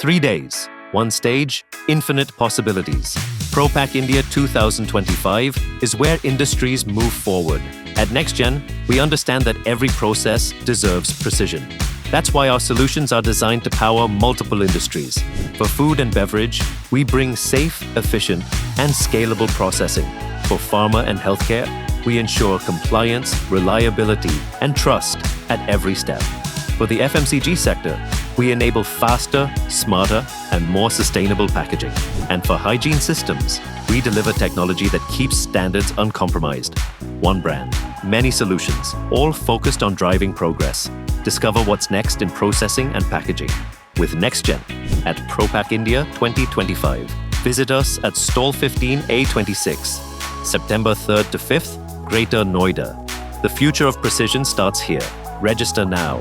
3 days, one stage, infinite possibilities. ProPak India 2025 is where industries move forward. At Nexgen, we understand that every process deserves precision. That's why our solutions are designed to power multiple industries. For food and beverage, we bring safe, efficient, and scalable processing. For pharma and healthcare, we ensure compliance, reliability, and trust at every step. For the FMCG sector, we enable faster, smarter, and more sustainable packaging. And for hygiene systems, we deliver technology that keeps standards uncompromised. One brand, many solutions, all focused on driving progress. Discover what's next in processing and packaging with Nexgen at ProPak India 2025. Visit us at Stall 15A26, September 3rd to 5th, Greater Noida. The future of precision starts here. Register now.